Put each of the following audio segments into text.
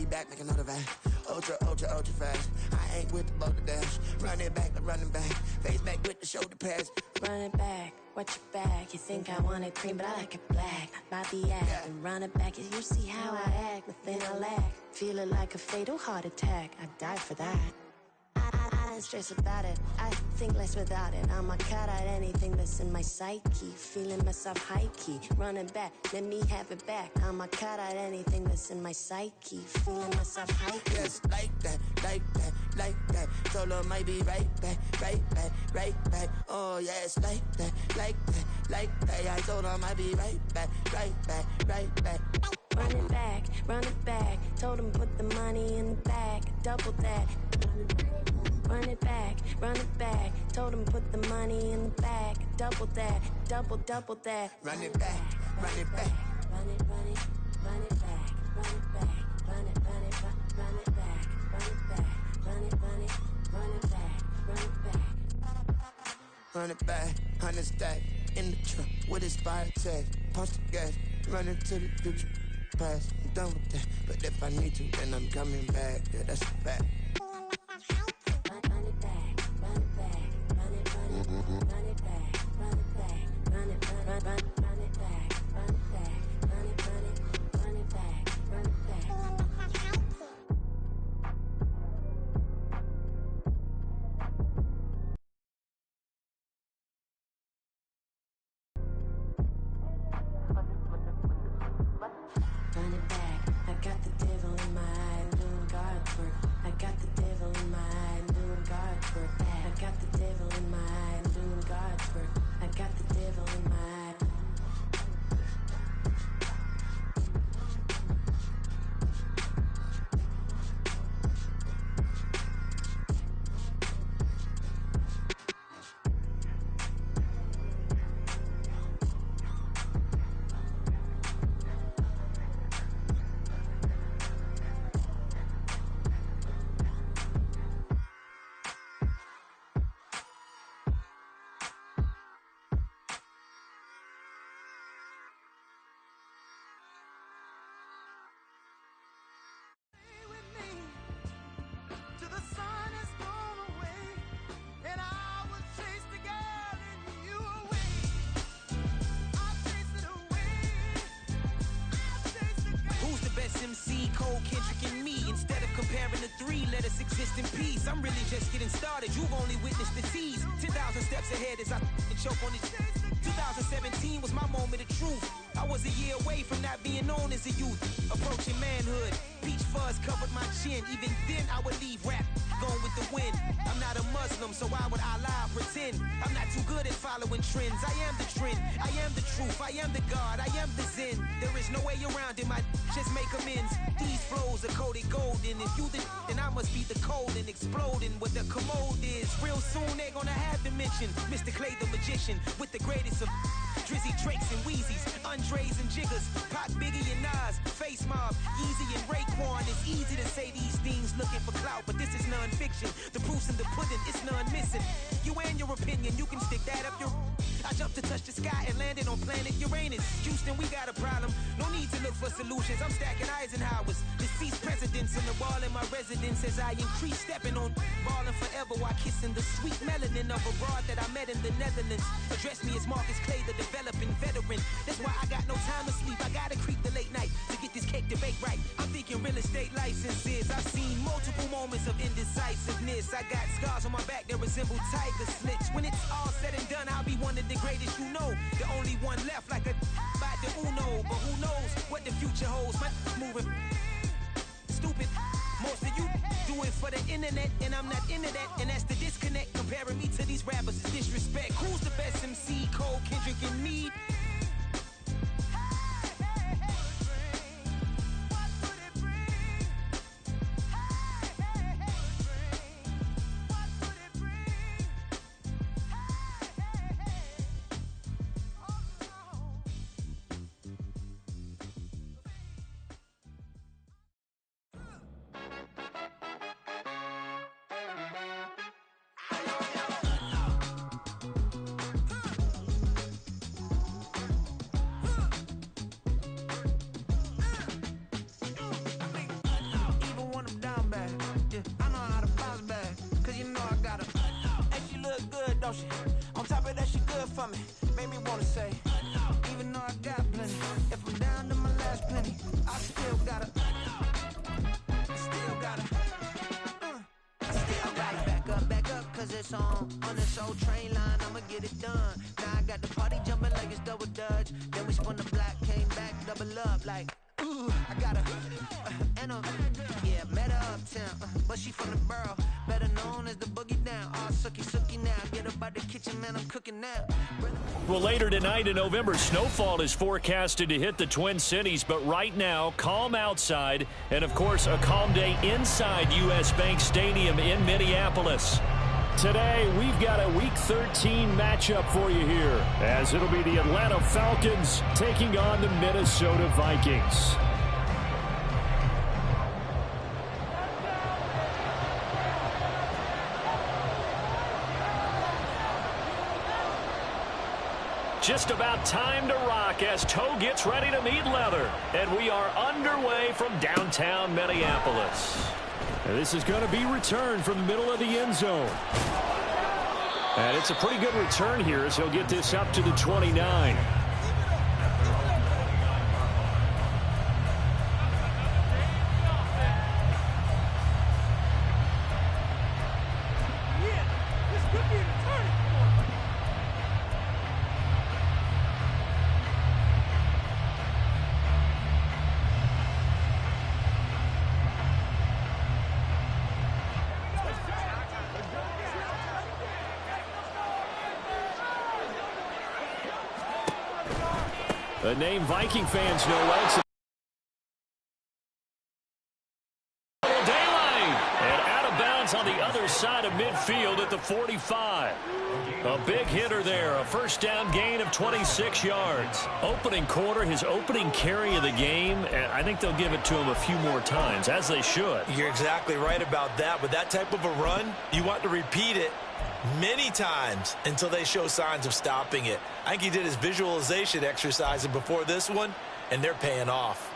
be back, make another van. Ultra, ultra, ultra fast. I ain't with the boulder dash. Run it back, I'm running back. Face back with the shoulder pads. Run it back, watch your back. You think I want it cream, but I like it black. About the act and run it back. You see how I act, nothing I lack. Feel it like a fatal heart attack. I die for that. I don't stress about it. I think less without it. I'ma cut out anything that's in my psyche. Feeling myself high key. Running back, let me have it back. I'ma cut out anything that's in my psyche. Feeling myself high key. Yes, like that, like that, like that. Solo might be right back, right back, right back. Oh yes, like that, like that, like that. I told her I might be right back, right back, right back. Run it back, run it back. Told him put the money in the bag, double that. Run it back, run it back. Told him put the money in the bag, double that, double that. Run it back, run it back. Run it, run it, run it back, run it back, run it, run it, run it back, run it back, run it, run it, run it back, run it back. Run it back, 100 stack in the truck with his fire tag. Punch the gas, running to the future. Past, I'm done with that. But if I need to, then I'm coming back. Yeah, that's a fact. Run it back, run it back, run it, run it, run it back, run it back, run it, run it back, run it back, run it, run it, run it back, run it back. Run it back, I got the devil in my eye, I'm doing guard work. I got the devil in my eye, I'm doing guard work. I got the devil in my eye, I'm doing guard work. I got the devil in my eye. Let us exist in peace. I'm really just getting started. You've only witnessed the seas. 10,000 steps ahead as I choke on it. 2017 was my moment of truth. I was a year away from not being known as a youth. Approaching manhood. Peach fuzz covered my chin. Even then I would leave rap going with the wind. I'm not a Muslim, so why would Allah pretend? I'm not too good at following trends. I am the trend. I am the truth. I am the God. I am the Zen. There is no way around it. My just make amends. These flows are coated golden. If you the then I must be the cold and exploding what the commode is. Real soon they're gonna have to mention Mr. Clay the magician with the greatest of Drizzy, Drakes, and Wheezies, Andres and Jiggers, Pac, Biggie, and Nas, Face Mob, Yeezy, and Raekwon. It's easy to say these things looking for clout, but this is non-fiction. The proof's in the pudding, it's none missing. You and your opinion, you can stick that up your... I jumped to touch the sky and landed on planet Uranus. Houston, we got a problem. No need to look for solutions. I'm stacking Eisenhowers. Deceased presidents on the wall in my residence as I increase stepping on ballin' forever while kissing the sweet melanin of a broad that I met in the Netherlands. Address me as Marcus Clay, the developing veteran. That's why I got no time to sleep. I gotta creep the late night to get this cake debate right. I'm thinking real estate licenses. I've seen multiple moments of indecisiveness. I got scars on my back that resemble tiger slits. When it's all said and done, I'll be one of the greatest you know. The only one left like a by the Uno. But who knows what the future holds. My moving stupid. Most of you do it for the internet, and I'm not into that. And that's the disconnect. Comparing me to these rappers is disrespect. Who's the best MC? Cole, Kendrick, and me? don't she? On top of that, she good for me. Made me wanna say, even though I got plenty, if I'm down to my last penny, I still gotta back up, cause it's on this old train line, I'ma get it done. Now I got the party jumping like it's double dutch. Then we spun the block, came back, double up like, ooh, I got a, yeah, met her uptown, but she from the borough, better known as the boogie down. All sookie now, get up out the kitchen, man, I'm cooking now. Well, later tonight in November, snowfall is forecasted to hit the Twin Cities, but right now, calm outside, and of course, a calm day inside U.S. Bank Stadium in Minneapolis. Today, we've got a Week 13 matchup for you here, as it'll be the Atlanta Falcons taking on the Minnesota Vikings. Just about time to rock as toe gets ready to meet leather. And we are underway from downtown Minneapolis. And this is going to be returned from the middle of the end zone. And it's a pretty good return here as he'll get this up to the 29. A name Viking fans know well. Daylight. And out of bounds on the other side of midfield at the 45. A big hitter there. A first down gain of 26 yards. Opening quarter, his opening carry of the game. And I think they'll give it to him a few more times, as they should. You're exactly right about that. With that type of a run, you want to repeat it many times until they show signs of stopping it. I think he did his visualization exercise before this one, and they're paying off.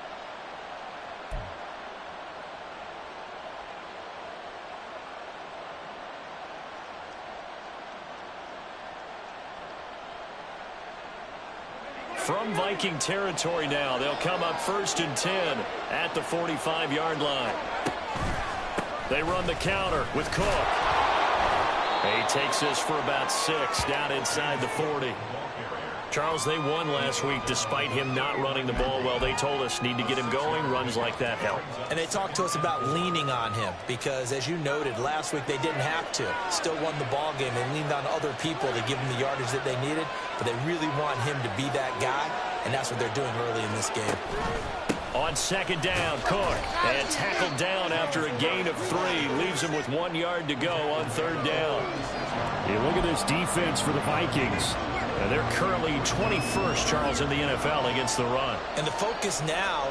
From Viking territory now, they'll come up 1st and 10 at the 45-yard line. They run the counter with Cook. He takes this for about 6 down inside the 40. Charles, they won last week despite him not running the ball well. They told us need to get him going. Runs like that help. And they talked to us about leaning on him because, as you noted, last week they didn't have to. Still won the ball game. They leaned on other people to give them the yardage that they needed, but they really want him to be that guy, and that's what they're doing early in this game. On 2nd down, Cook, and tackled down after a gain of 3. Leaves him with 1 yard to go on 3rd down. You look at this defense for the Vikings. And they're currently 21st, Charles, in the NFL against the run. And the focus now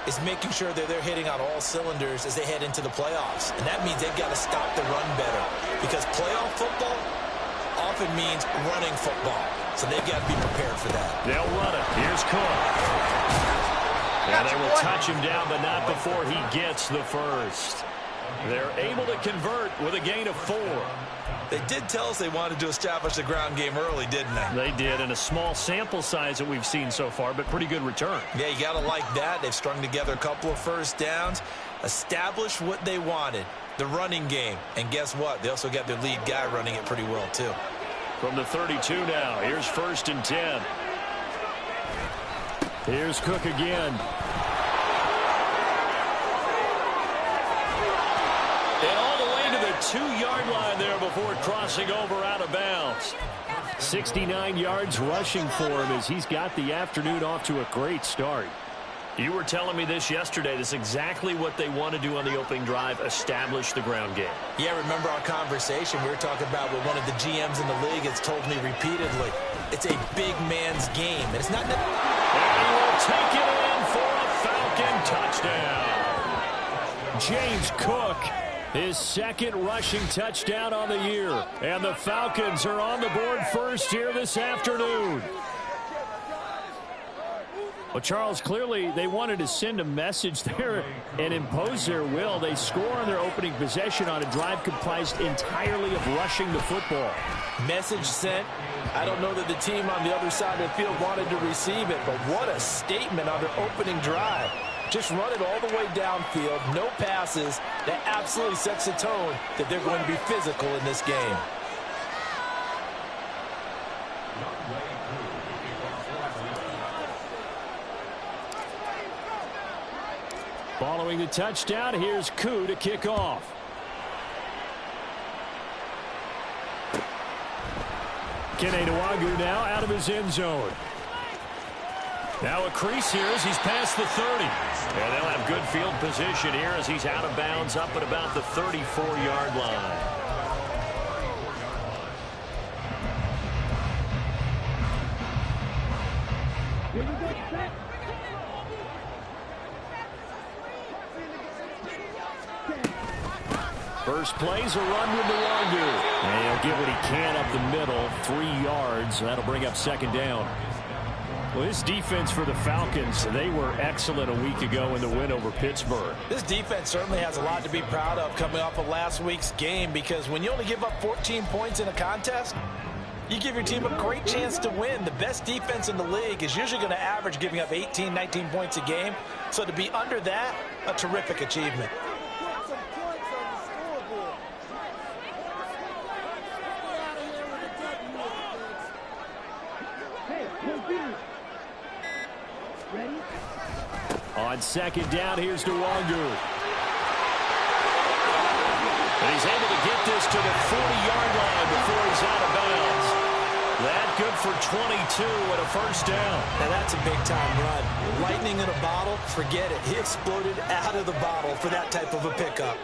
is making sure that they're hitting on all cylinders as they head into the playoffs. And that means they've got to stop the run better. Because playoff football often means running football. So they've got to be prepared for that. They'll run it. Here's Cook. And they will touch him down, but not before he gets the first. They're able to convert with a gain of 4. They did tell us they wanted to establish the ground game early, didn't they? They did, and a small sample size that we've seen so far, but pretty good return. Yeah, you got to like that. They've strung together a couple of first downs, established what they wanted, the running game. And guess what? They also got their lead guy running it pretty well, too. From the 32 now, here's 1st and 10. Here's Cook again. And all the way to the 2-yard line there before crossing over out of bounds. 69 yards rushing for him as he's got the afternoon off to a great start. You were telling me this yesterday. This is exactly what they want to do on the opening drive, establish the ground game. Yeah, remember our conversation? We were talking about what one of the GMs in the league has told me repeatedly. It's a big man's game. And it's not... And we'll take it in for a Falcon touchdown. James Cook, his 2nd rushing touchdown on the year. And the Falcons are on the board first here this afternoon. Well, Charles, clearly they wanted to send a message there and impose their will. They score on their opening possession on a drive comprised entirely of rushing the football. Message sent. I don't know that the team on the other side of the field wanted to receive it, but what a statement on their opening drive. Just run it all the way downfield, no passes. That absolutely sets the tone that they're going to be physical in this game. Following the touchdown, here's Koo to kick off. Kene Nwagu now out of his end zone. Now a crease here as he's past the 30. And they'll have good field position here as he's out of bounds up at about the 34-yard line. First play's a run with Nwagu. And he'll get what he can up the middle, 3 yards. That'll bring up second down. Well, this defense for the Falcons, they were excellent a week ago in the win over Pittsburgh. This defense certainly has a lot to be proud of coming off of last week's game, because when you only give up 14 points in a contest, you give your team a great chance to win. The best defense in the league is usually going to average giving up 18, 19 points a game. So to be under that, a terrific achievement. On second down, here's Nwagu. And he's able to get this to the 40-yard line before he's out of bounds. That good for 22 and a first down. Now that's a big-time run. Lightning in a bottle, forget it. He exploded out of the bottle for that type of a pickup.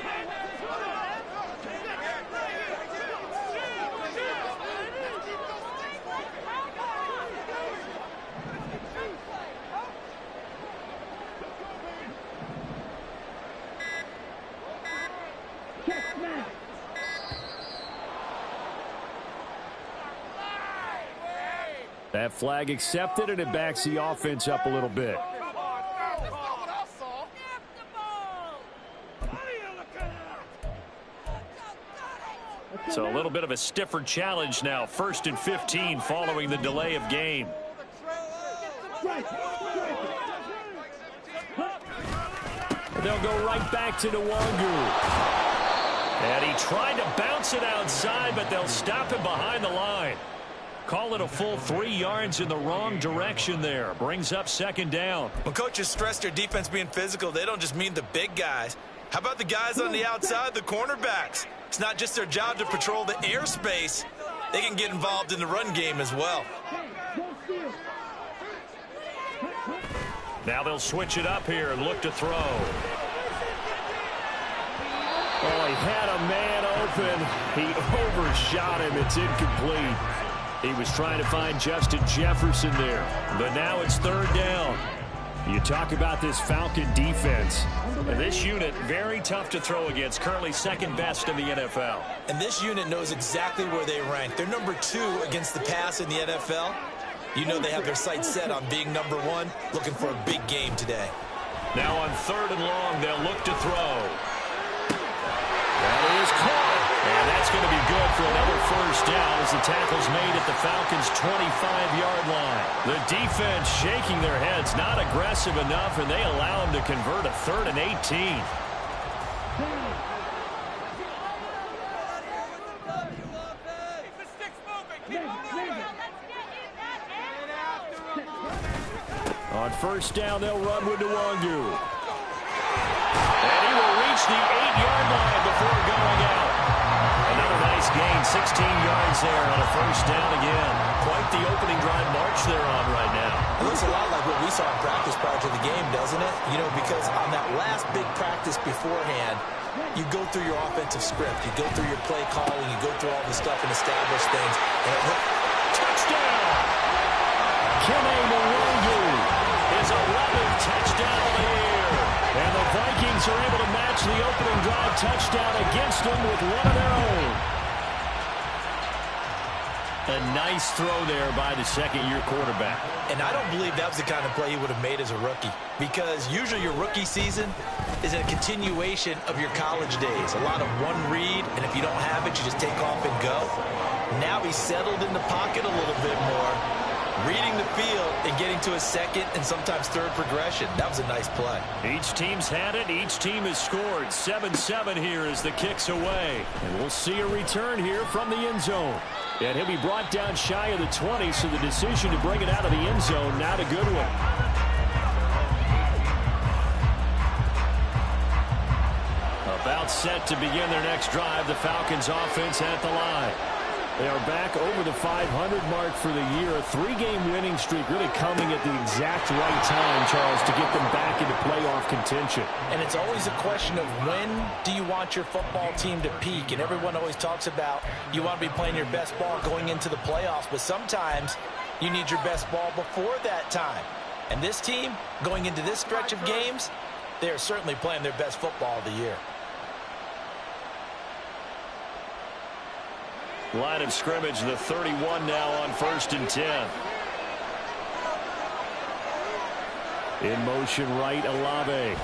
That flag accepted, and it backs the offense up a little bit. So a little bit of a stiffer challenge now. 1st and 15 following the delay of game. They'll go right back to Nwagu. And he tried to bounce it outside, but they'll stop him behind the line. Call it a full 3 yards in the wrong direction there. Brings up second down. When coaches stress their defense being physical, they don't just mean the big guys. How about the guys on the outside, the cornerbacks? It's not just their job to patrol the airspace. They can get involved in the run game as well. Now they'll switch it up here and look to throw. Oh, he had a man open. He overshot him. It's incomplete. He was trying to find Justin Jefferson there. But now it's third down. You talk about this Falcon defense. And this unit, very tough to throw against. Currently second best in the NFL. And this unit knows exactly where they rank. They're number 2 against the pass in the NFL. You know they have their sights set on being number 1, looking for a big game today. Now on third and long, they'll look to throw. That is caught. And that's going to be good for another first down as the tackle's made at the Falcons' 25-yard line. The defense shaking their heads, not aggressive enough, and they allow them to convert a 3rd and 18. On first down, they'll run with Nwagu. And he will reach the 8-yard line before going out. Another nice gain, 16 yards there on a first down again. Quite the opening drive march they're on right now. It looks a lot like what we saw in practice prior to the game, doesn't it? You know, because on that last big practice beforehand, you go through your offensive script. You go through your play calling. You go through all the stuff and establish things. And touchdown! Kene Nwagu is 11th touchdown of the year. And the Vikings are able to match the opening drive touchdown against them with one of their own. A nice throw there by the second-year quarterback. And I don't believe that was the kind of play he would have made as a rookie, because usually your rookie season is a continuation of your college days. A lot of one read, and if you don't have it, you just take off and go. Now he's settled in the pocket a little bit more, reading the field and getting to a second and sometimes third progression. That was a nice play. Each team's had it. Each team has scored. 7-7 here as the kick's away. And we'll see a return here from the end zone. And he'll be brought down shy of the 20, so the decision to bring it out of the end zone, not a good one. About set to begin their next drive. The Falcons offense at the line. They are back over the 500 mark for the year. A 3-game winning streak really coming at the exact right time, Charles, to get them back into playoff contention. And it's always a question of when do you want your football team to peak? And everyone always talks about you want to be playing your best ball going into the playoffs, but sometimes you need your best ball before that time. And this team, going into this stretch of games, they are certainly playing their best football of the year. Line of scrimmage, the 31 now on 1st and 10. In motion right, Olave.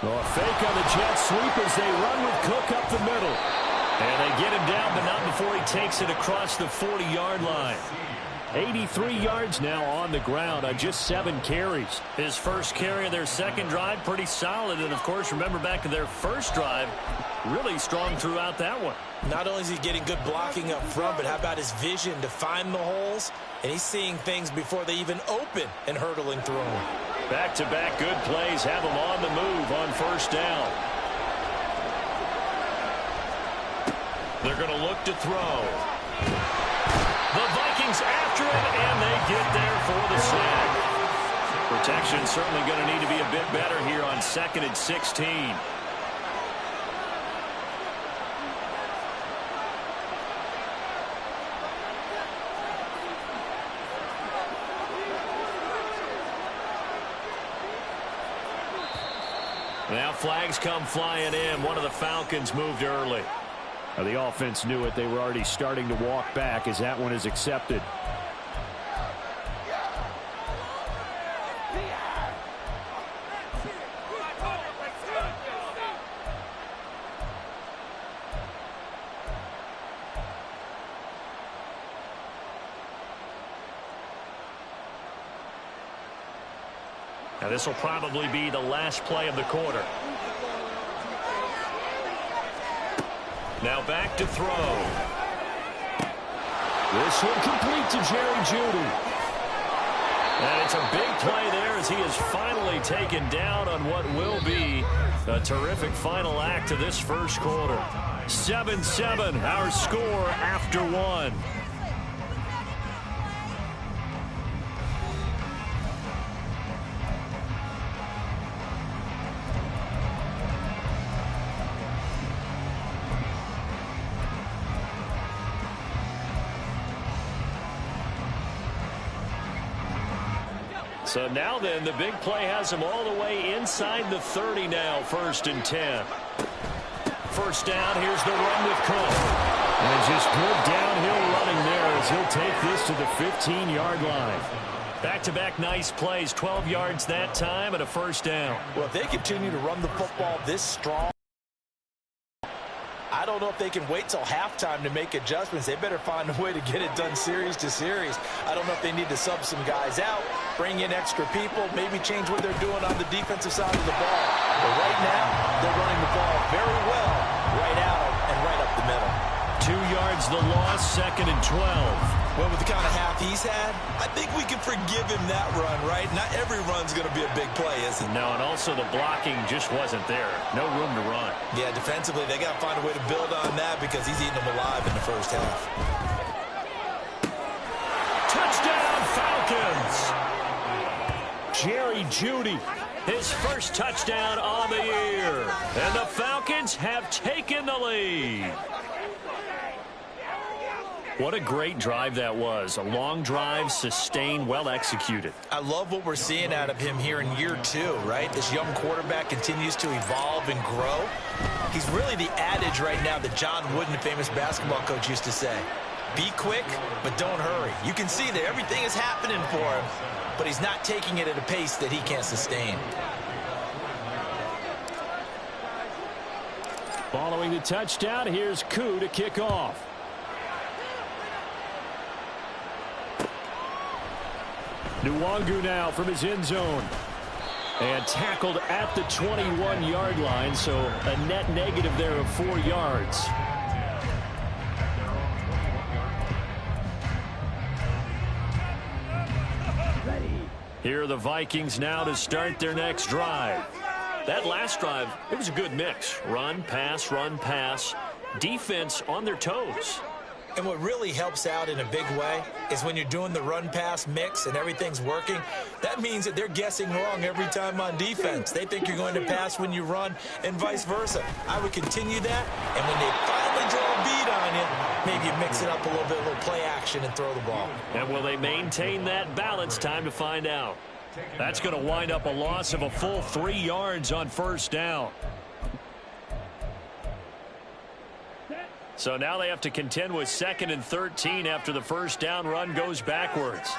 Oh, a fake on the jet sweep as they run with Cook up the middle. And they get him down, but not before he takes it across the 40-yard line. 83 yards now on the ground on just 7 carries. His first carry of their second drive, pretty solid. And, of course, remember back to their first drive, really strong throughout that one. Not only is he getting good blocking up front, but how about his vision to find the holes? And he's seeing things before they even open and hurdling through them. Back-to-back good plays have him on the move on 1st down. They're going to look to throw. The Vikings after it, and they get there for the sack. Protection certainly going to need to be a bit better here on 2nd and 16. Now flags come flying in. One of the Falcons moved early. Now the offense knew it. They were already starting to walk back as that one is accepted. Now this will probably be the last play of the quarter. Now back to throw. This one complete to Jerry Jeudy. And it's a big play there as he is finally taken down on what will be a terrific final act of this first quarter. 7-7, our score after 1. So now then, the big play has him all the way inside the 30 now, 1st and 10. First down, here's the run with Cook. And just good downhill running there as he'll take this to the 15-yard line. Back-to-back nice plays, 12 yards that time and a first down. Well, if they continue to run the football this strong, I don't know if they can wait till halftime to make adjustments. They better find a way to get it done series to series. I don't know if they need to sub some guys out, bring in extra people, maybe change what they're doing on the defensive side of the ball. But right now, they're running the ball very well, right out and right up the middle. 2 yards the loss, 2nd and 12. Well, with the kind of half he's had, I think we can forgive him that run, right? Not every run's going to be a big play, is it? No, and also the blocking just wasn't there. No room to run. Yeah, defensively, they got to find a way to build on that because he's eating them alive in the first half. Touchdown, Falcons! Jerry Jeudy, his first touchdown on the year. And the Falcons have taken the lead. What a great drive that was. A long drive, sustained, well executed. I love what we're seeing out of him here in year 2, right? This young quarterback continues to evolve and grow. He's really the adage right now that John Wooden, the famous basketball coach, used to say. Be quick, but don't hurry. You can see that everything is happening for him, but he's not taking it at a pace that he can't sustain. Following the touchdown, here's Koo to kick off. Nwangu now from his end zone. And tackled at the 21-yard line, so a net negative there of 4 yards. Here are the Vikings now to start their next drive. That last drive, it was a good mix. Run, pass, defense on their toes. And what really helps out in a big way is when you're doing the run-pass mix and everything's working, that means that they're guessing wrong every time on defense. They think you're going to pass when you run and vice versa. I would continue that, and when they finally draw a beat on you, maybe you mix it up a little bit, a little play action, and throw the ball. And will they maintain that balance? Time to find out. That's going to wind up a loss of a full 3 yards on first down. So now they have to contend with 2nd and 13 after the first down run goes backwards.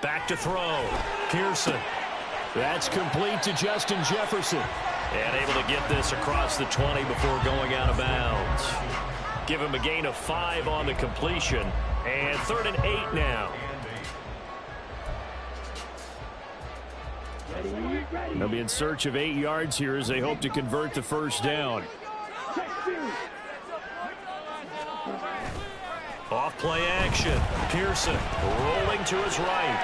Back to throw. Pearson. That's complete to Justin Jefferson. And able to get this across the 20 before going out of bounds. Give him a gain of 5 on the completion. And 3rd and 8 now. They'll be in search of 8 yards here as they hope to convert the first down. Off play action. Pearson rolling to his right.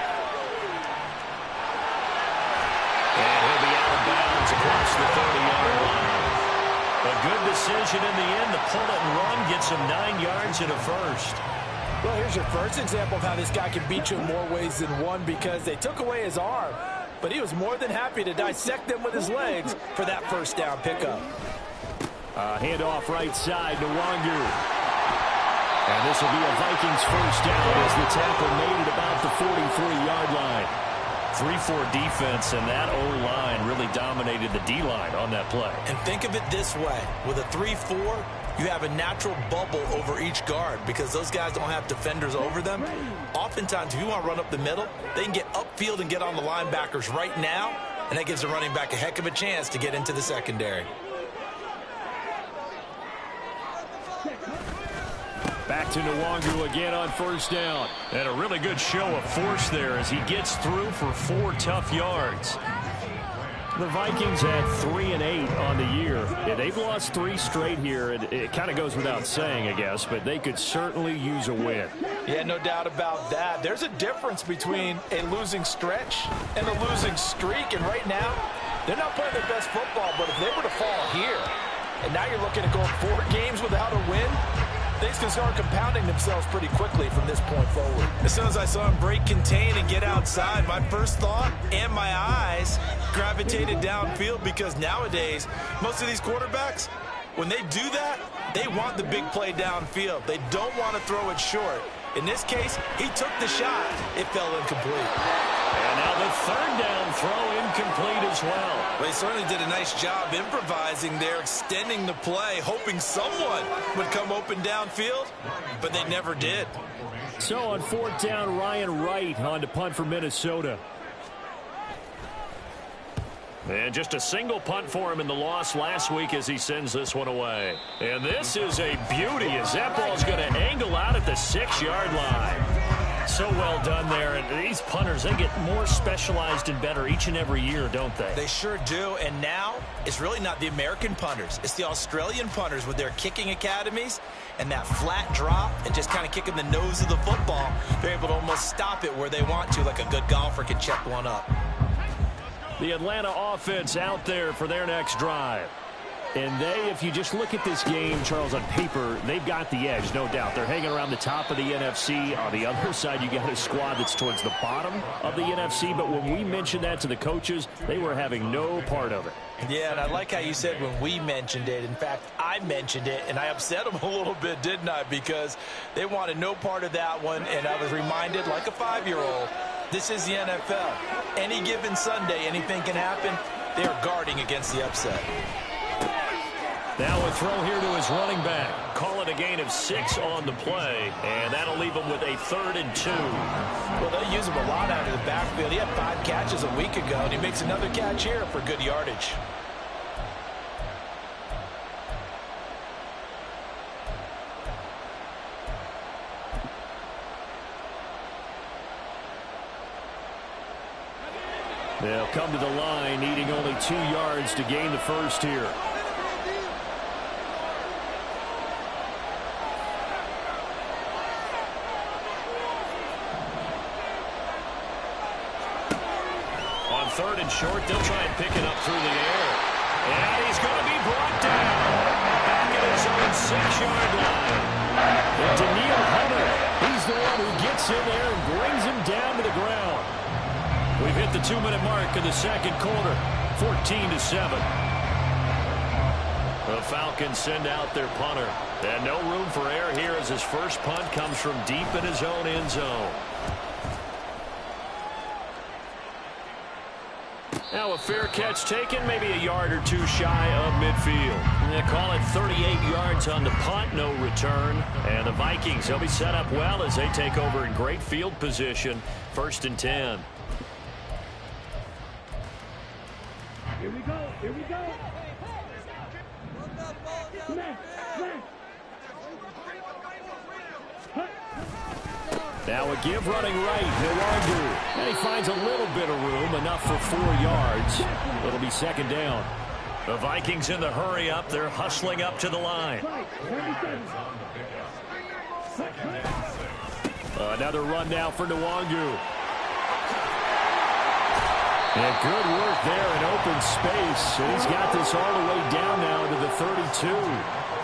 And he'll be out of bounds across the 30-yard line. A good decision in the end. The pull it and run gets him 9 yards and a first. Well, here's your first example of how this guy can beat you in more ways than one, because they took away his arm, but he was more than happy to dissect them with his legs for that first down pickup. Handoff right side to Nwangu. And this will be a Vikings first down as the tackle made at about the 43-yard line. 3-4 defense, and that O-line really dominated the D-line on that play. And think of it this way. With a 3-4, you have a natural bubble over each guard because those guys don't have defenders over them. Oftentimes, if you want to run up the middle, they can get upfield and get on the linebackers right now, and that gives the running back a heck of a chance to get into the secondary. Back to Nwangu again on first down. And a really good show of force there as he gets through for 4 tough yards. The Vikings had 3 and 8 on the year. Yeah, they've lost 3 straight here. It kind of goes without saying, I guess, but they could certainly use a win. Yeah, no doubt about that. There's a difference between a losing stretch and a losing streak. And right now, they're not playing their best football, but if they were to fall here, and now you're looking at going 4 games without a win, things can start compounding themselves pretty quickly from this point forward. As soon as I saw him break contain and get outside, my first thought and my eyes gravitated downfield, because nowadays, most of these quarterbacks, when they do that, they want the big play downfield. They don't want to throw it short. In this case, he took the shot. It fell incomplete. And now the 3rd down throw incomplete as well. Well, he certainly did a nice job improvising there, extending the play, hoping someone would come open downfield, but they never did. So on 4th down, Ryan Wright on to punt for Minnesota. And just a single punt for him in the loss last week as he sends this one away. And this is a beauty as that ball's going to angle out at the 6-yard line. So well done there. And these punters, they get more specialized and better each and every year, don't they? They sure do. And now it's really not the American punters. It's the Australian punters with their kicking academies and that flat drop and just kind of kicking the nose of the football. They're able to almost stop it where they want to, like a good golfer can check one up. The Atlanta offense out there for their next drive. And they, if you just look at this game, Charles, on paper, they've got the edge, no doubt. They're hanging around the top of the NFC. On the other side, you got a squad that's towards the bottom of the NFC. But when we mentioned that to the coaches, they were having no part of it. Yeah, and I like how you said when we mentioned it. In fact, I mentioned it, and I upset them a little bit, didn't I? Because they wanted no part of that one, and I was reminded, like a 5-year-old, this is the NFL. Any given Sunday, anything can happen. They are guarding against the upset. Now a throw here to his running back. Call it a gain of 6 on the play, and that'll leave him with a 3rd and 2. Well, they'll use him a lot out of the backfield. He had 5 catches a week ago, and he makes another catch here for good yardage. They'll come to the line, needing only 2 yards to gain the first here. On 3rd and short, they'll try and pick it up through the air. And he's going to be brought down back at his own 6-yard line. And Daniil Hunter, he's the one who gets in there and brings him down to the ground. We've hit the 2-minute mark in the second quarter, 14-7. The Falcons send out their punter. And no room for error here as his first punt comes from deep in his own end zone. Now a fair catch taken, maybe a yard or 2 shy of midfield. They call it 38 yards on the punt, no return. And the Vikings, they'll be set up well as they take over in great field position, 1st and 10. Here we go. Here we go. Now a give running right, Nwangu. And he finds a little bit of room, enough for 4 yards. It'll be 2nd down. The Vikings in the hurry up. They're hustling up to the line. Another run now for Nwangu. And good work there in open space. And he's got this all the way down now to the 32.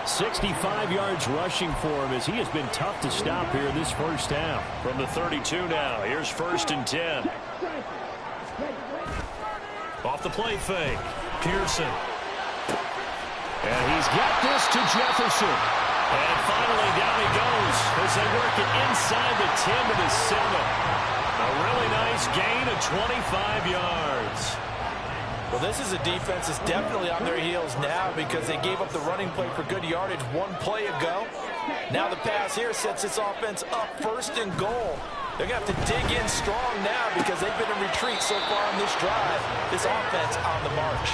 65 yards rushing for him as he has been tough to stop here in this first half. From the 32 now, here's 1st and 10. Off the play fake, Pearson. And he's got this to Jefferson. And finally down he goes as they work it inside the 10 to the 7. A really nice gain of 25 yards. Well, this is a defense that's definitely on their heels now because they gave up the running play for good yardage 1 play ago. Now the pass here sets this offense up 1st and goal. They're going to have to dig in strong now because they've been in retreat so far in this drive. This offense on the march.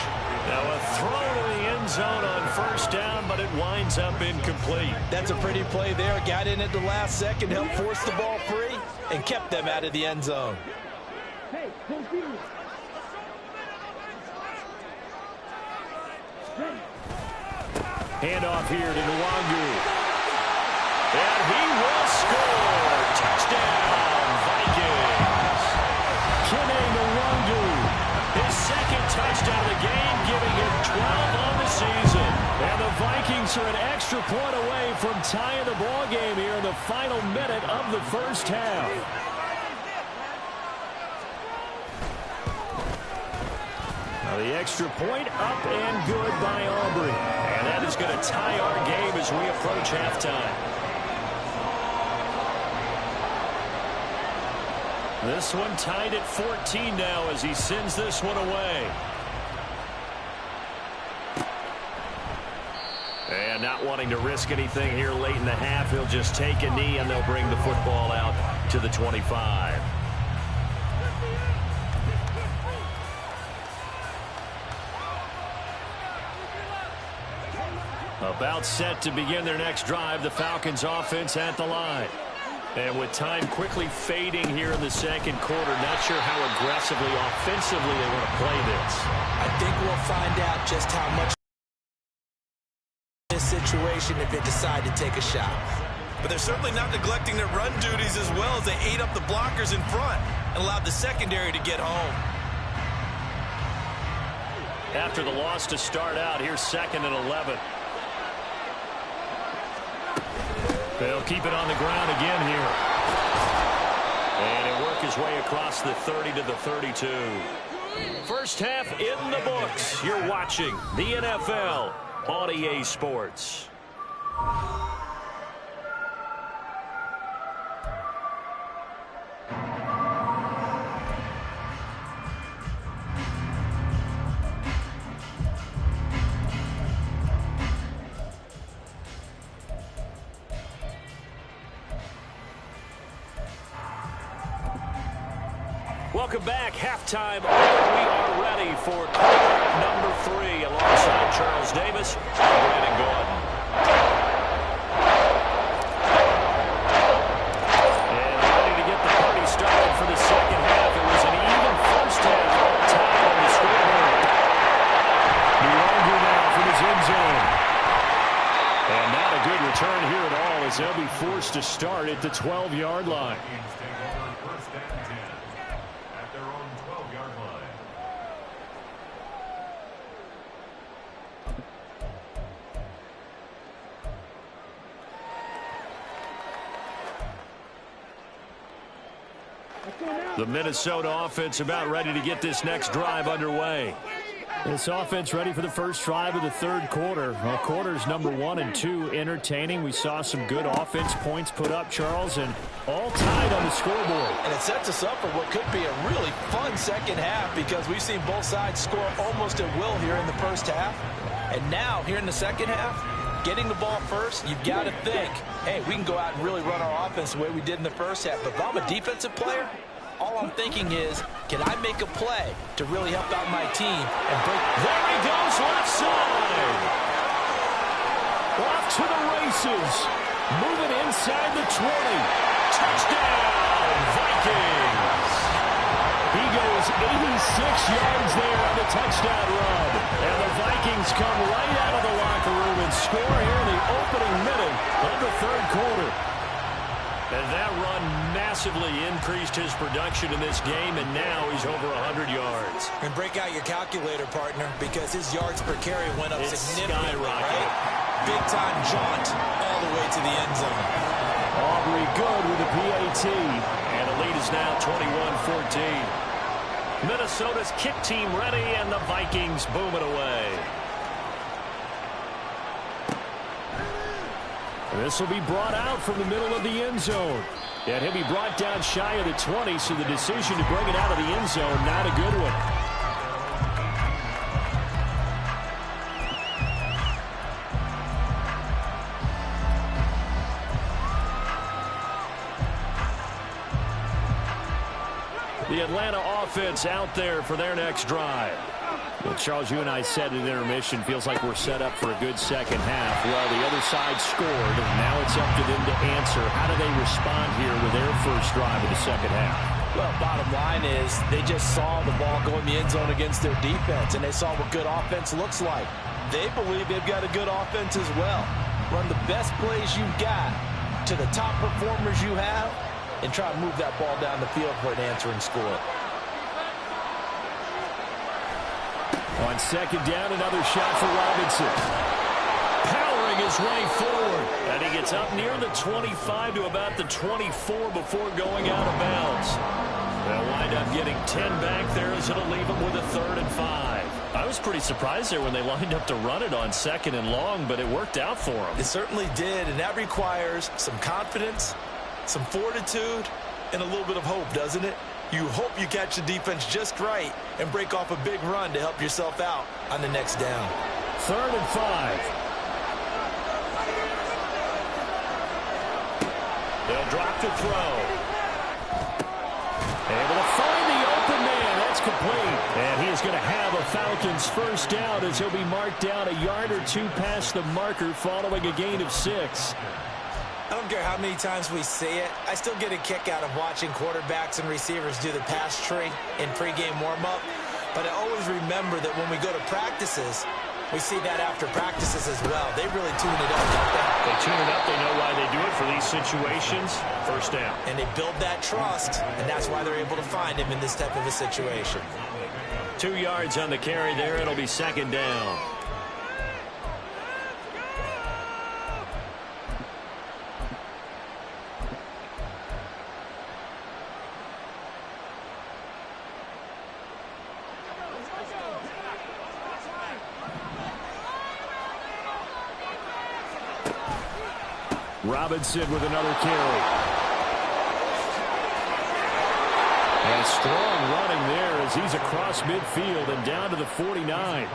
Now a throw to the end zone on 1st down, but it winds up incomplete. That's a pretty play there. Got in at the last second, helped force the ball free, and kept them out of the end zone. Hey, confused. Handoff here to Nwangu. And he will score. Touchdown, Vikings. Kene Nwangu, his 2nd touchdown of the game, giving him 12 on the season. And the Vikings are an extra point away from tying the ball game here in the final minute of the first half. Now the extra point up and good by Aubrey. And that is going to tie our game as we approach halftime. This one tied at 14 now as he sends this one away. And not wanting to risk anything here late in the half, he'll just take a knee and they'll bring the football out to the 25. About set to begin their next drive, the Falcons offense at the line. And with time quickly fading here in the second quarter, not sure how aggressively, offensively they want to play this. I think we'll find out just how much this situation if they decide to take a shot. But they're certainly not neglecting their run duties as well as they ate up the blockers in front and allowed the secondary to get home. After the loss to start out, here's 2nd and 11. They'll keep it on the ground again here. And he'll work his way across the 30 to the 32. First half in the books. You're watching the NFL on EA Sports. Welcome back. Halftime. We are ready for quarter number 3 alongside Charles Davis and Brandon Gordon. And ready to get the party started for the second half. It was an even first half. Tied on the scoreboard. Luongo now from his end zone. And not a good return here at all as they'll be forced to start at the 12-yard line. The Minnesota offense about ready to get this next drive underway. This offense ready for the first drive of the third quarter. Well, quarters number 1 and 2 entertaining. We saw some good offense points put up, Charles, and all tied on the scoreboard. And it sets us up for what could be a really fun second half because we've seen both sides score almost at will here in the first half. And now, here in the second half, getting the ball first, you've got to think, hey, we can go out and really run our offense the way we did in the first half. But if I'm a defensive player, all I'm thinking is, can I make a play to really help out my team and break? There he goes, left side. Off to the races. Moving inside the 20. Touchdown, Vikings. He goes 86 yards there on the touchdown run. And the Vikings come right out of the locker room and score here in the opening minute of the third quarter. And that run massively increased his production in this game, and now he's over 100 yards. And break out your calculator, partner, because his yards per carry went up significantly, right? Big-time jaunt all the way to the end zone. Aubrey good with the PAT, and the lead is now 21-14. Minnesota's kick team ready, and the Vikings boom it away. This will be brought out from the middle of the end zone. And he'll be brought down shy of the 20, so the decision to bring it out of the end zone, not a good one. The Atlanta offense out there for their next drive. Well, Charles, you and I said at intermission, feels like we're set up for a good second half. Well, the other side scored. Now it's up to them to answer. How do they respond here with their first drive of the second half? Well, bottom line is they just saw the ball go in the end zone against their defense, and they saw what good offense looks like. They believe they've got a good offense as well. Run the best plays you've got to the top performers you have and try to move that ball down the field for an answering score. On second down, another shot for Robinson. Powering his way forward. And he gets up near the 25 to about the 24 before going out of bounds. They'll wind up getting 10 back there as it'll leave them with a 3rd and 5. I was pretty surprised there when they lined up to run it on 2nd and long, but it worked out for them. It certainly did, and that requires some confidence, some fortitude, and a little bit of hope, doesn't it? You hope you catch the defense just right and break off a big run to help yourself out on the next down. 3rd and 5. They'll drop to throw. Able to find the open man. That's complete. And he is going to have a Falcons first down as he'll be marked down a yard or 2 past the marker following a gain of 6. I don't care how many times we see it. I still get a kick out of watching quarterbacks and receivers do the pass tree in pregame warm-up. But I always remember that when we go to practices, we see that after practices as well. They really tune it up, don't they? They tune it up. They know why they do it for these situations. First down. And they build that trust, and that's why they're able to find him in this type of a situation. 2 yards on the carry there. It'll be 2nd down. Robinson with another carry. And strong running there as he's across midfield and down to the 49.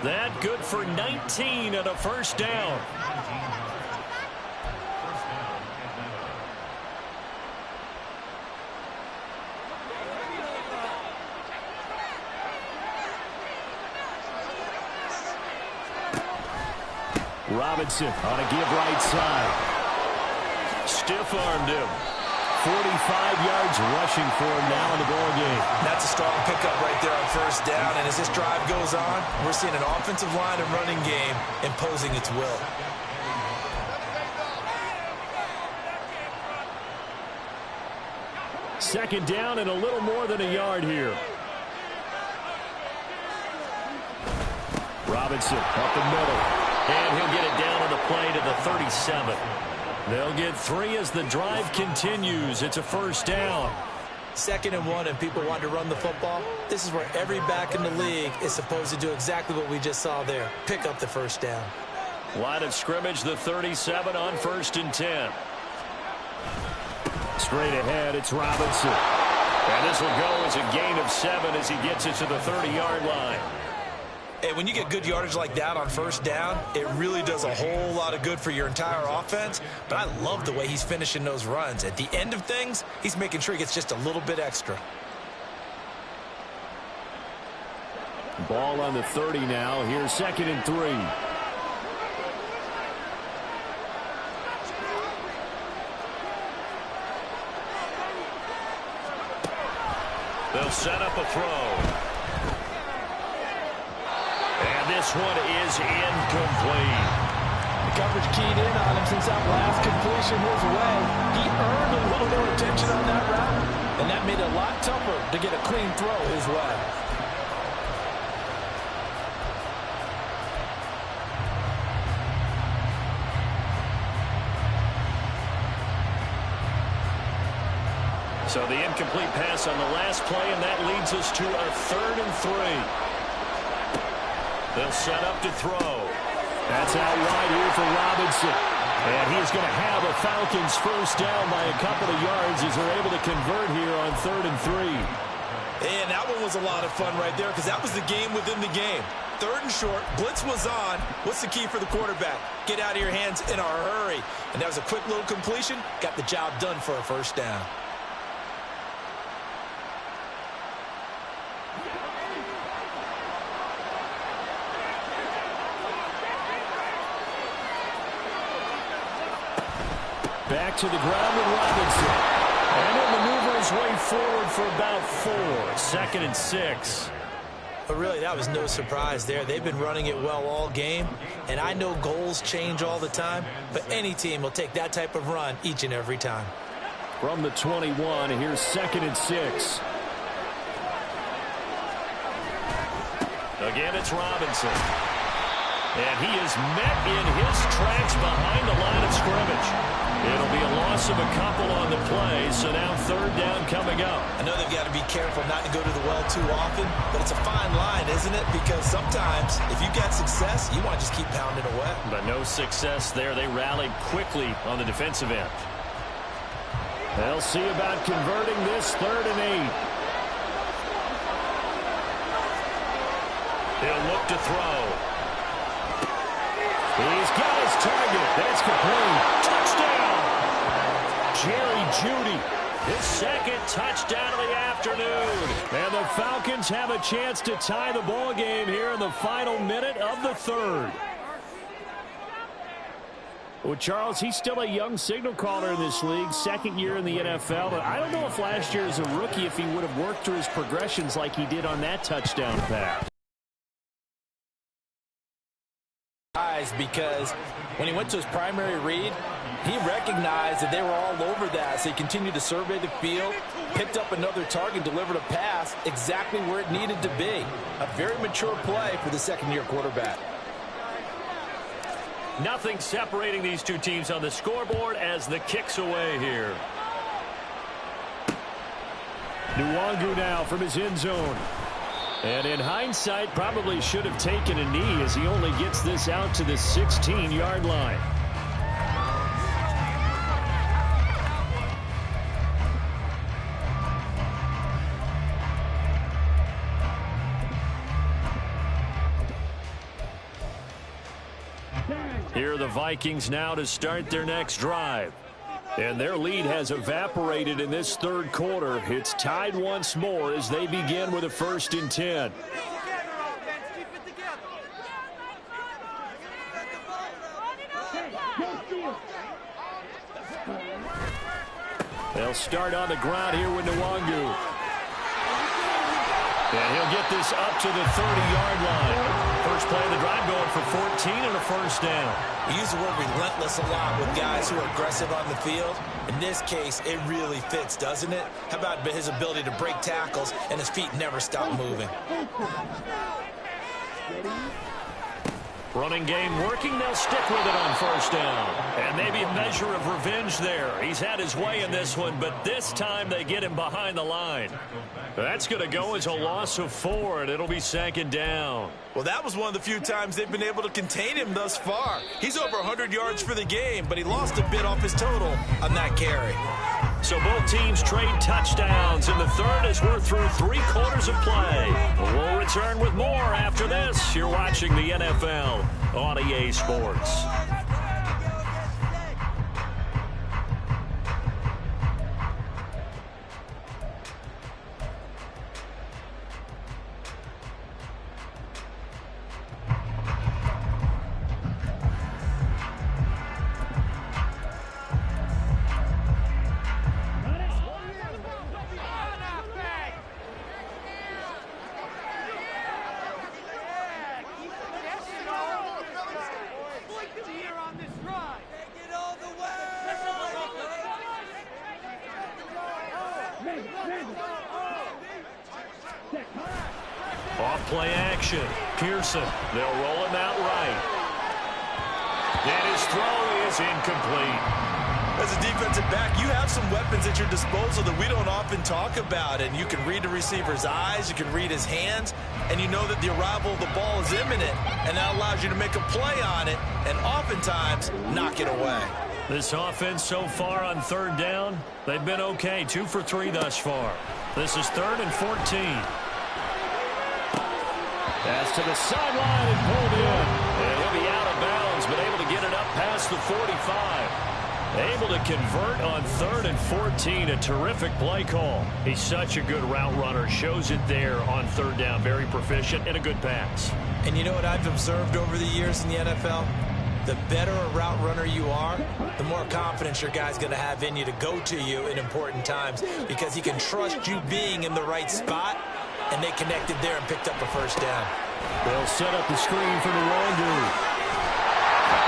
That good for 19 and a first down. Robinson on a give right side. Stiff-armed him. 45 yards rushing for him now in the ball game. That's a strong pickup right there on first down. And as this drive goes on, we're seeing an offensive line and running game imposing its will. Second down and a little more than a yard here. Robinson up the middle. And he'll get it down on the play to the 37. They'll get 3 as the drive continues. It's a first down. 2nd and 1, and people want to run the football. This is where every back in the league is supposed to do exactly what we just saw there. Pick up the first down. Line of scrimmage, the 37 on 1st and 10. Straight ahead, it's Robinson. And this will go as a gain of 7 as he gets it to the 30-yard line. And when you get good yardage like that on first down, it really does a whole lot of good for your entire offense. But I love the way he's finishing those runs. At the end of things, he's making sure he gets just a little bit extra. Ball on the 30 now. Here's 2nd and 3. They'll set up a throw. And this one is incomplete. The coverage keyed in on him since that last completion his way. He earned a little more attention on that route, and that made it a lot tougher to get a clean throw his way. So the incomplete pass on the last play, and that leads us to a 3rd and 3. They'll set up to throw. That's out wide here for Robinson. And he's going to have a Falcons first down by a couple of yards as they're able to convert here on 3rd and 3. And that one was a lot of fun right there because that was the game within the game. 3rd and short, blitz was on. What's the key for the quarterback? Get out of your hands in a hurry. And that was a quick little completion. Got the job done for a first down. Back to the ground with Robinson. And he'll maneuver his way forward for about 4. 2nd and 6. But really, that was no surprise there. They've been running it well all game. And I know goals change all the time, but any team will take that type of run each and every time. From the 21, here's 2nd and 6. Again, it's Robinson. And he is met in his tracks behind the line of scrimmage. It'll be a loss of a couple on the play, so now 3rd down coming up. I know they've got to be careful not to go to the well too often, but it's a fine line, isn't it? Because sometimes, if you get success, you want to just keep pounding away. But no success there. They rallied quickly on the defensive end. They'll see about converting this 3rd and 8. He'll look to throw. He's got his target. That's complete. Touchdown! Jerry Jeudy, his 2nd touchdown of the afternoon. And the Falcons have a chance to tie the ball game here in the final minute of the 3rd. Well, Charles, he's still a young signal caller in this league, 2nd year in the NFL. But I don't know if last year as a rookie if he would have worked through his progressions like he did on that touchdown pass. Because when he went to his primary read, he recognized that they were all over that, so he continued to survey the field, picked up another target, delivered a pass exactly where it needed to be. A very mature play for the 2nd-year quarterback. Nothing separating these two teams on the scoreboard as the kick's away here. Nwangu now from his end zone. And in hindsight, probably should have taken a knee as he only gets this out to the 16-yard line. Here are the Vikings now to start their next drive. And their lead has evaporated in this 3rd quarter. It's tied once more as they begin with a 1st and 10. They'll start on the ground here with Nwangu. And he'll get this up to the 30-yard line. First play of the drive going for 14 and a first down. We use the word relentless a lot with guys who are aggressive on the field. In this case, it really fits, doesn't it? How about his ability to break tackles and his feet never stop moving? Running game working. They'll stick with it on first down. And maybe a measure of revenge there. He's had his way in this one, but this time they get him behind the line. That's going to go as a loss of 4, and it'll be second down. Well, that was one of the few times they've been able to contain him thus far. He's over 100 yards for the game, but he lost a bit off his total on that carry. So both teams trade touchdowns in the third as we're through 3 quarters of play. We'll return with more after this. You're watching the NFL on EA Sports. Off play action. Pearson. They'll roll him out right. And his throw is incomplete. As a defensive back, you have some weapons at your disposal that we don't often talk about. And you can read the receiver's eyes, you can read his hands, and you know that the arrival of the ball is imminent. And that allows you to make a play on it and oftentimes knock it away. This offense so far on third down, they've been okay. 2 for 3 thus far. This is 3rd and 14. Pass to the sideline and pulled in. And he'll be out of bounds, but able to get it up past the 45. Able to convert on 3rd and 14. A terrific play call. He's such a good route runner. Shows it there on 3rd down. Very proficient and a good pass. And you know what I've observed over the years in the NFL? The better a route runner you are, the more confidence your guy's going to have in you to go to you in important times because he can trust you being in the right spot, and they connected there and picked up a first down. They'll set up the screen for Nwangu.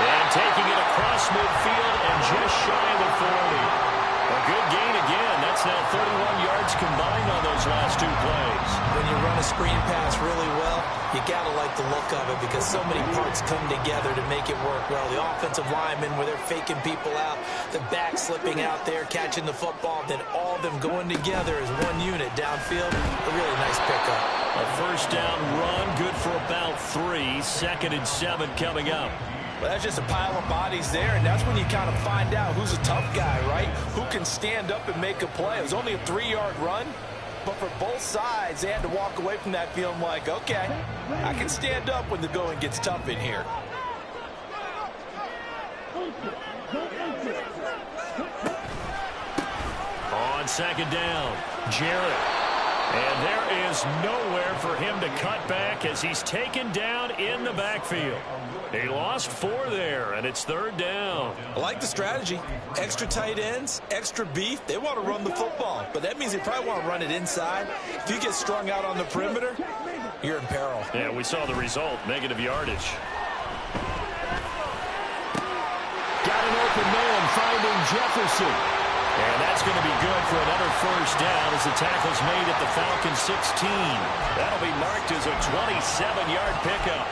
And taking it across midfield and just shy of the 40. A good gain again. That's now 31 yards combined on those last 2 plays. When you run a screen pass really well, you got to like the look of it because so many parts come together to make it work well. The offensive linemen, where they're faking people out, the back slipping out there, catching the football, then all of them going together as one unit downfield. A really nice pickup. A first down run, good for about 3. 2nd and 7 coming up. Well, that's just a pile of bodies there, and that's when you kind of find out who's a tough guy, right? Who can stand up and make a play. It was only a 3-yard run, but for both sides, they had to walk away from that feeling like, okay, I can stand up when the going gets tough in here. On 2nd down, Jarrett. And there is nowhere for him to cut back as he's taken down in the backfield. He lost 4 there, and it's 3rd down. I like the strategy. Extra tight ends, extra beef. They want to run the football, but that means they probably want to run it inside. If you get strung out on the perimeter, you're in peril. Yeah, we saw the result, negative yardage. Got an open man finding Jefferson. And that's going to be good for another first down as the tackle's made at the Falcons 16. That'll be marked as a 27-yard pickup.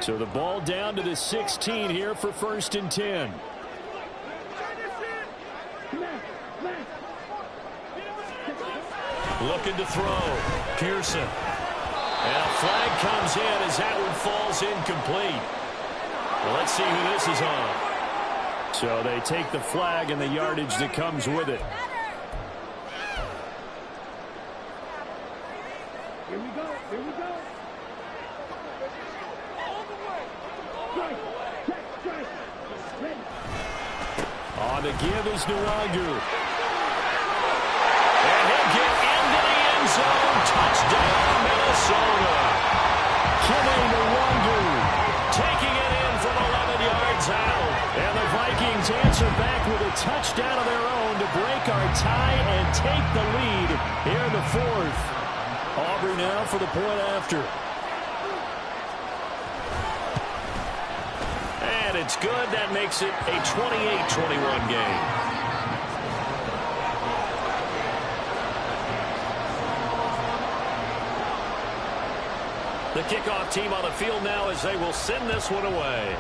So the ball down to the 16 here for 1st and 10. Looking to throw. Pearson. And a flag comes in as that one falls incomplete. Well, let's see who this is on. So they take the flag and the yardage that comes with it. Here we go. Here we go. Strike. Ready. On the give is Nwangu. And he'll get into the end Minnesota. Kene Nwangu taking it in from 11 yards out. And the Vikings answer back with a touchdown of their own to break our tie and take the lead here in the fourth. Aubrey now for the point after. And it's good. That makes it a 28-21 game. The kickoff team on the field now as they will send this one away.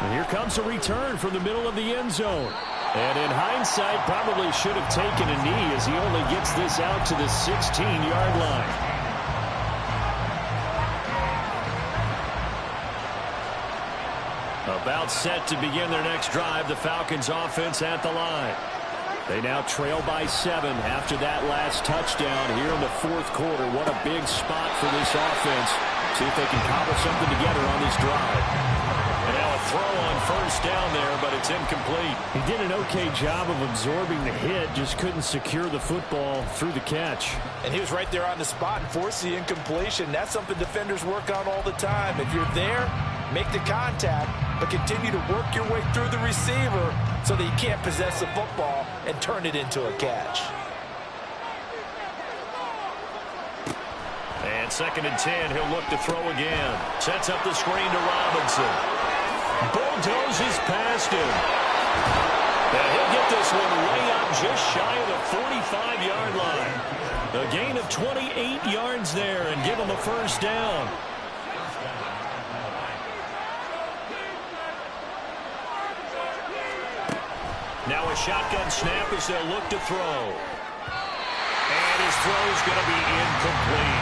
And here comes a return from the middle of the end zone. And in hindsight, probably should have taken a knee as he only gets this out to the 16-yard line. About set to begin their next drive, the Falcons offense at the line. They now trail by 7 after that last touchdown here in the fourth quarter. What a big spot for this offense. See if they can cobble something together on this drive. And now a throw on first down there, but it's incomplete. He did an okay job of absorbing the hit, just couldn't secure the football through the catch. And he was right there on the spot and forced the incompletion. That's something defenders work on all the time. If you're there, make the contact, but continue to work your way through the receiver so that you can't possess the football and turn it into a catch. And 2nd and 10, he'll look to throw again. Sets up the screen to Robinson. Bulldozes past him. And he'll get this one way up just shy of the 45-yard line. A gain of 28 yards there and give him a first down. Now a shotgun snap as they'll look to throw. And his throw's going to be incomplete.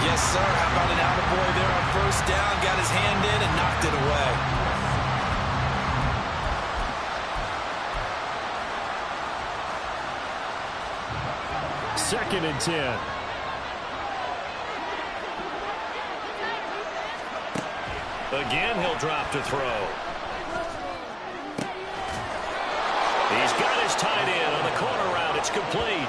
Yes, sir. How about an attaboy there on first down? Got his hand in and knocked it away. Second and 10. Again, he'll drop to throw. He's got his tight end on the corner route. It's complete.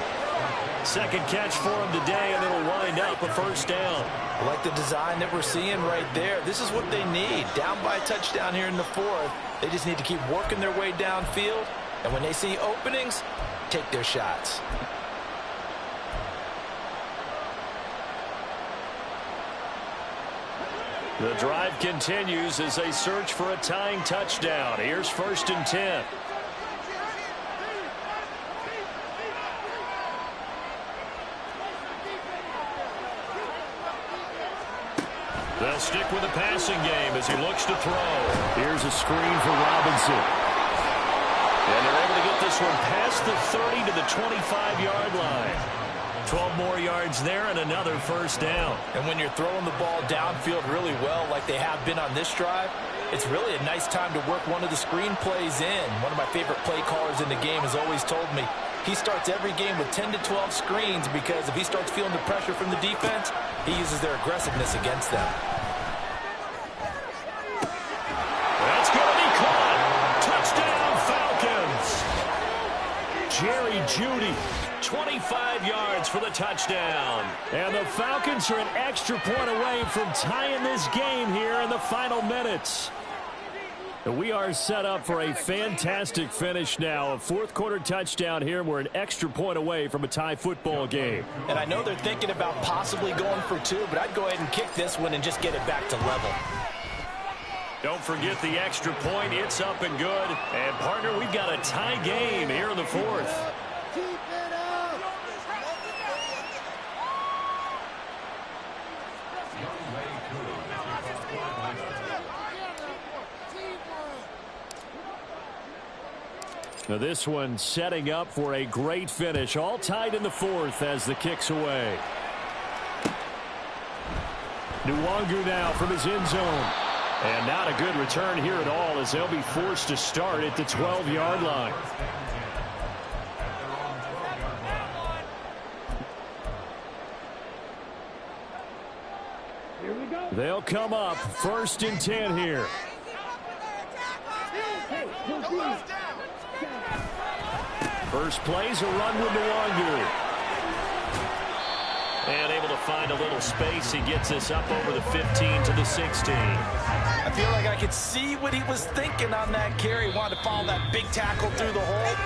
Second catch for him today, and it'll wind up a first down. I like the design that we're seeing right there. This is what they need. Down by a touchdown here in the fourth. They just need to keep working their way downfield. And when they see openings, take their shots. The drive continues as they search for a tying touchdown. Here's 1st and 10. They'll stick with the passing game as he looks to throw. Here's a screen for Robinson. And they're able to get this one past the 30 to the 25-yard line. 12 more yards there and another first down. And when you're throwing the ball downfield really well like they have been on this drive, it's really a nice time to work one of the screen plays in. One of my favorite play callers in the game has always told me he starts every game with 10 to 12 screens because if he starts feeling the pressure from the defense, he uses their aggressiveness against them. That's going to be caught. Touchdown, Falcons. Jerry Jeudy, 25 yards for the touchdown. And the Falcons are an extra point away from tying this game here in the final minutes. We are set up for a fantastic finish now. A fourth quarter touchdown here. We're an extra point away from a tie football game. And I know they're thinking about possibly going for 2, but I'd go ahead and kick this one and just get it back to level. Don't forget the extra point. It's up and good. And, partner, we've got a tie game here in the fourth. Now this one setting up for a great finish. All tied in the fourth as the kick's away. Nwangu now from his end zone. And not a good return here at all as they'll be forced to start at the 12-yard line. Here we go. They'll come up 1st and 10 here. First play's a run with Nwangu. And able to find a little space. He gets this up over the 15 to the 16. I feel like I could see what he was thinking on that carry. Wanted to follow that big tackle through the hole.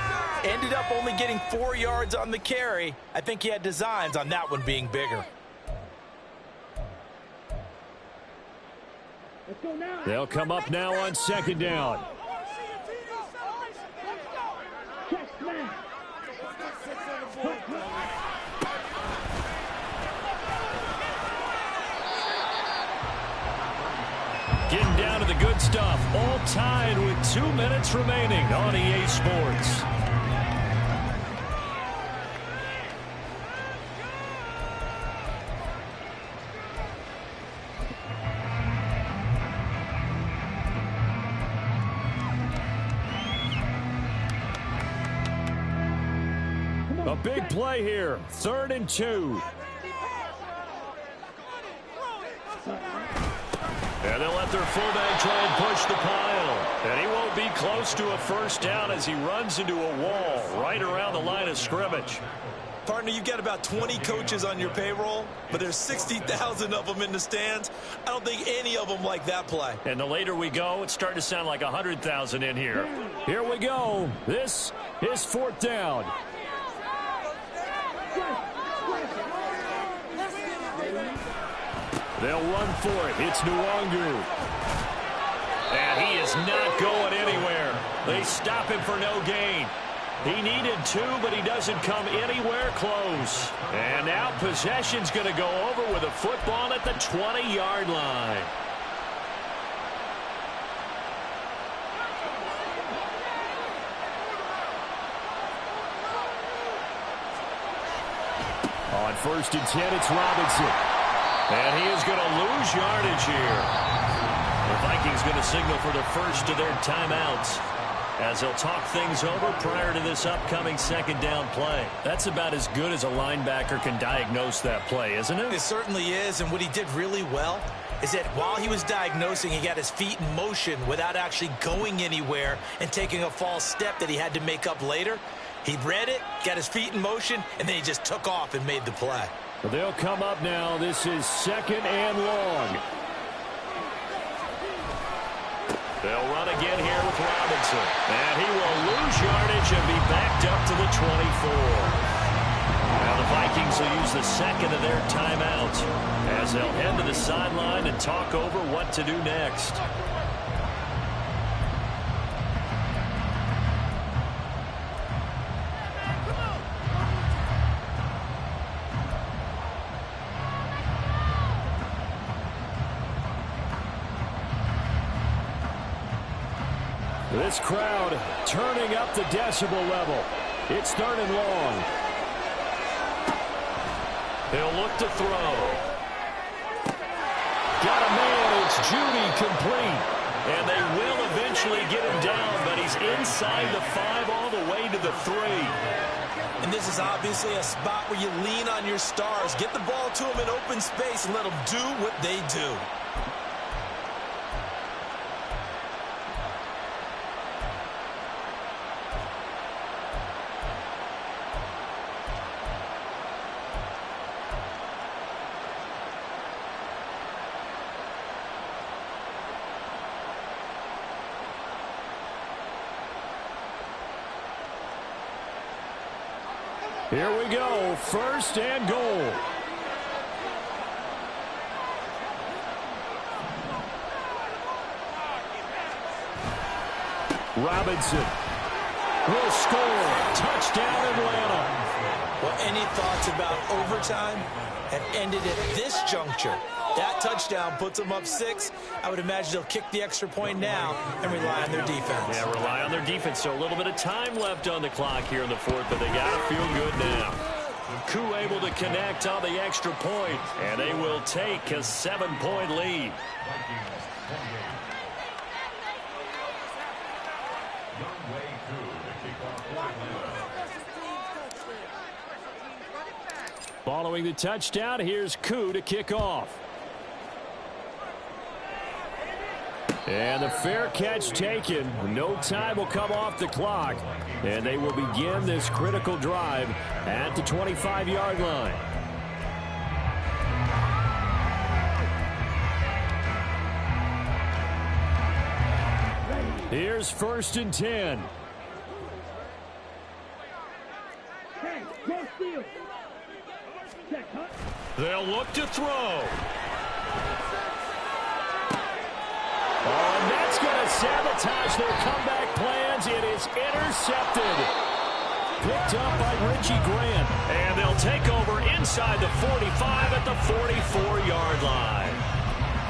Ended up only getting 4 yards on the carry. I think he had designs on that one being bigger. They'll come up now on second down. Getting down to the good stuff. All tied with 2 minutes remaining on EA Sports. A big play here. 3rd and 2. And they'll let their fullback try and push the pile. And he won't be close to a first down as he runs into a wall right around the line of scrimmage. Partner, you've got about 20 coaches on your payroll, but there's 60,000 of them in the stands. I don't think any of them like that play. And the later we go, it's starting to sound like 100,000 in here. Here we go. This is 4th down. They'll run for it. It's Nwangu. And he is not going anywhere. They stop him for no gain. He needed 2, but he doesn't come anywhere close. And now possession's going to go over with a football at the 20-yard line. On 1st and 10, it's Robinson. And he is going to lose yardage here. The Vikings going to signal for the first of their timeouts as they'll talk things over prior to this upcoming 2nd down play. That's about as good as a linebacker can diagnose that play, isn't it? It certainly is, and what he did really well is that while he was diagnosing, he got his feet in motion without actually going anywhere and taking a false step that he had to make up later. He read it, got his feet in motion, and then he just took off and made the play. They'll come up now. This is 2nd and long. They'll run again here with Robinson. And he will lose yardage and be backed up to the 24. Now the Vikings will use the 2nd of their timeouts as they'll head to the sideline and talk over what to do next. This crowd turning up the decibel level. It's 3rd and long. He'll look to throw. Got a man. It's Judy complete. And they will eventually get him down, but he's inside the 5 all the way to the 3. And this is obviously a spot where you lean on your stars. Get the ball to them in open space and let them do what they do. Here we go, 1st and goal. Robinson will score. Touchdown, Atlanta. Well, any thoughts about overtime have ended at this juncture. That touchdown puts them up 6. I would imagine they'll kick the extra point now and rely on their defense. Yeah, rely on their defense. So a little bit of time left on the clock here in the 4th, but they got to feel good now. Koo able to connect on the extra point, and they will take a 7-point lead. Following the touchdown, here's Koo to kick off. And the fair catch taken. No time will come off the clock. And they will begin this critical drive at the 25-yard line. Here's 1st and 10. They'll look to throw. Oh, and that's going to sabotage their comeback plans. It is intercepted. Picked up by Richie Grant. And they'll take over inside the 45 at the 44-yard line.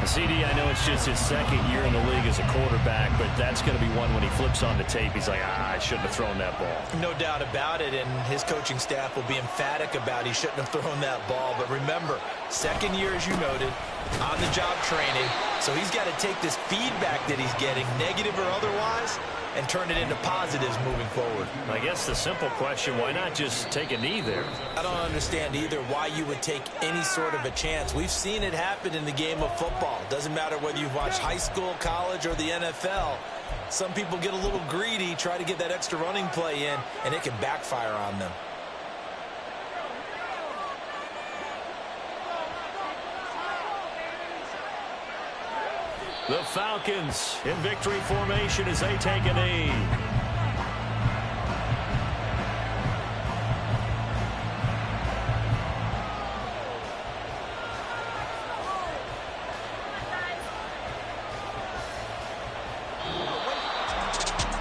CD, I know it's just his 2nd year in the league as a quarterback, but that's going to be one when he flips on the tape. He's like, I shouldn't have thrown that ball. No doubt about it, and his coaching staff will be emphatic about he shouldn't have thrown that ball. But remember, 2nd year, as you noted, on-the-job training. So he's got to take this feedback that he's getting, negative or otherwise, and turn it into positives moving forward. I guess the simple question, why not just take a knee there? I don't understand either why you would take any sort of a chance. We've seen it happen in the game of football. Doesn't matter whether you've watched high school, college, or the NFL. Some people get a little greedy, try to get that extra running play in, and it can backfire on them. The Falcons in victory formation as they take a knee.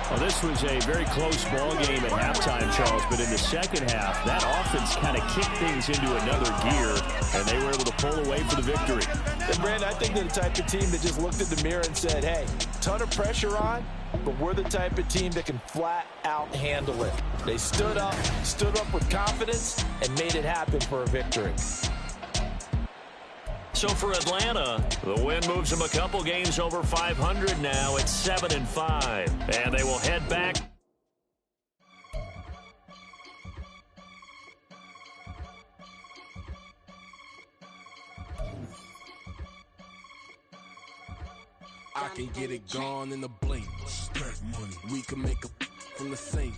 Well, this was a very close ball game at halftime, Charles, but in the second half, that offense kind of kicked things into another gear, and they were able to pull away for the victory. And Brandon, I think they're the type of team that just looked in the mirror and said, hey, ton of pressure on, but we're the type of team that can flat out handle it. They stood up with confidence, and made it happen for a victory. So for Atlanta, the win moves them a couple games over 500 now at 7-5. And they will head back. I can get it gone in a blink. Money. We can make a from the sink.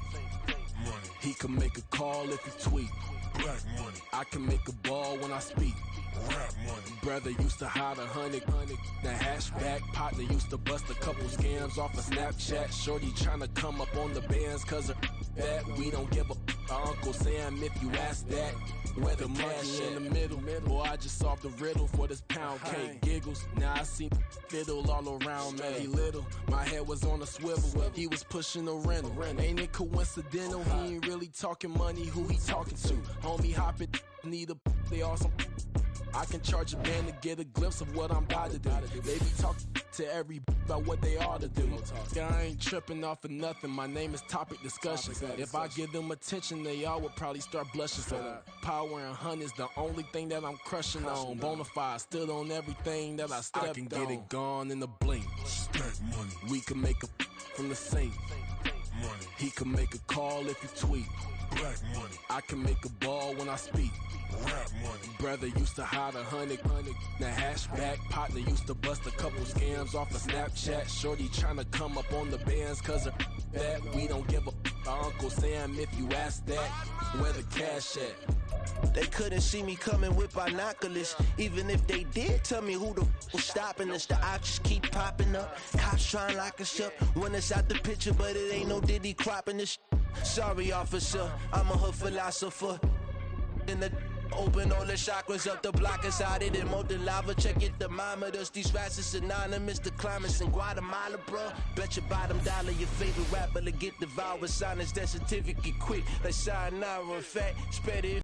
Money. He can make a call if he tweet. Black money. I can make a ball when I speak. Rap money. Brother used to hide 100. The hatchback partner used to bust a couple scams off of Snapchat. Shorty tryna come up on the bands cause of that. We don't give a Uncle Sam if you ask that. Where the money in the middle. Boy, I just solved the riddle for this pound cake. Giggles. Now I see fiddle all around me. He little. My head was on a swivel. He was pushing a rental. Ain't it coincidental? He ain't really talking money. Who he talking to? Homie hopping. Need a they awesome. I can charge a man to get a glimpse of what I'm about to do. They be talking to every about what they ought to do. I ain't tripping off of nothing. My name is Topic Discussion. If I give them attention, they all would probably start blushing. So power and hunt is the only thing that I'm crushing on. Bonafide stood on everything that I stepped on. I can get it gone in a blink. Money. We can make a from the sink. Money. He can make a call if you tweet. Black money. I can make a ball when I speak. Rap money. Brother used to hide 100. The hatchback partner used to bust a couple scams off of Snapchat. Shorty tryna come up on the bands cause of that. We don't give a Uncle Sam if you ask that. Where the cash at? They couldn't see me coming with binoculars. Even if they did, tell me who the was stopping us. The options keep popping up. Cops trying to lock us up. When it's out the picture, but it ain't no Diddy cropping this. Sorry, officer, I'm a hood philosopher. In the open all the chakras up the block inside it and molten lava. Check it, thermometers. These rats is synonymous. The climates in Guatemala, bro. Bet your bottom dollar your favorite rapper to get devoured. Sign his death certificate quick. Like sayonara, in fact, spread it.